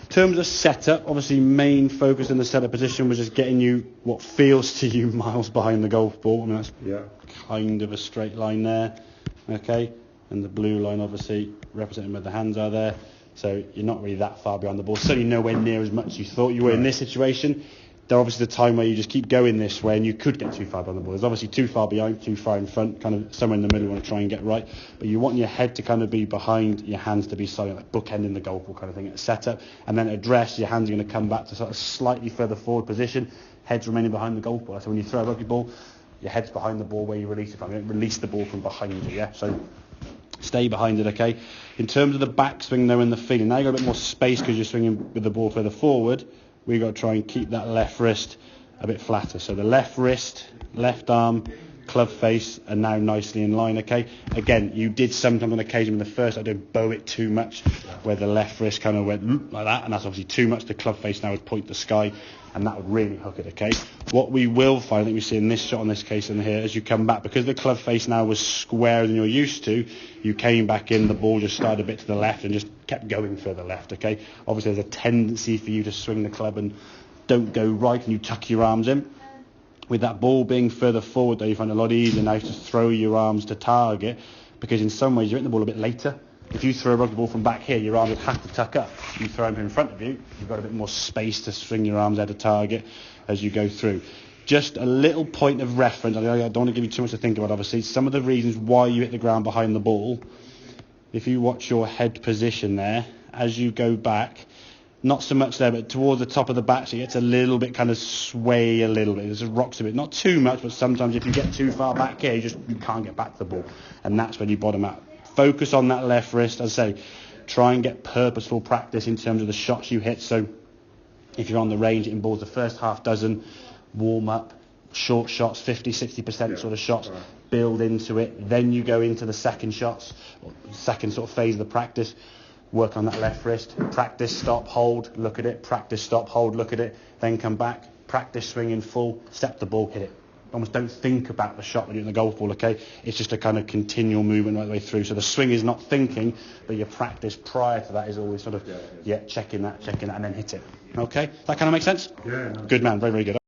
In terms of setup, obviously main focus in the setup position was just getting you what feels to you miles behind the golf ball. I mean, that's kind of a straight line there, okay? And the blue line obviously representing where the hands are there. So you're not really that far behind the ball. Certainly nowhere near as much as you thought you were in this situation. There's obviously the time where you just keep going this way and you could get too far behind the ball. There's obviously too far behind, too far in front, kind of somewhere in the middle you want to try and get right. But you want your head to kind of be behind, your hands to be silent, like bookending the golf ball kind of thing at setup. And then at address, your hands are going to come back to sort of slightly further forward position, heads remaining behind the golf ball. So when you throw a rugby ball, your head's behind the ball where you release it from. You don't release the ball from behind you, yeah? So stay behind it, okay? In terms of the backswing though and the feeling, now you've got a bit more space because you're swinging with the ball further forward. We've got to try and keep that left wrist a bit flatter. So the left wrist, left arm, club face are now nicely in line, okay? Again, you did sometimes on occasion in the first, I did bow it too much, where the left wrist kind of went like that, and that's obviously too much. The club face now would point to the sky, and that would really hook it, okay? What we will find, I think we see in this shot, on this case in here, as you come back, because the club face now was squarer than you're used to, you came back in, the ball just started a bit to the left and just kept going further left, okay? Obviously, there's a tendency for you to swing the club and don't go right and you tuck your arms in. With that ball being further forward, though, you find it a lot easier now to throw your arms to target, because in some ways you're hitting the ball a bit later. If you throw a rugby ball from back here, your arms would have to tuck up. You throw them in front of you, you've got a bit more space to swing your arms out of target as you go through. Just a little point of reference, I don't want to give you too much to think about, obviously. Some of the reasons why you hit the ground behind the ball, if you watch your head position there, as you go back, not so much there, but towards the top of the back, so it gets a little bit kind of sway a little bit. It just rocks a bit. Not too much, but sometimes if you get too far back here, you can't get back to the ball. And that's when you bottom out. Focus on that left wrist. As I say, try and get purposeful practice in terms of the shots you hit. So if you're on the range hitting balls, the first half dozen, warm up, short shots, 50-60% sort of shots, build into it. Then you go into the second shots, or second sort of phase of the practice. Work on that left wrist, practice, stop, hold, look at it, practice, stop, hold, look at it, then come back, practice swing in full, step the ball, hit it. Almost don't think about the shot when you're in the golf ball, okay? It's just a kind of continual movement right the way through. So the swing is not thinking, but your practice prior to that is always sort of, checking that, and then hit it. Okay? That kind of makes sense? Yeah. Good man, very, very good.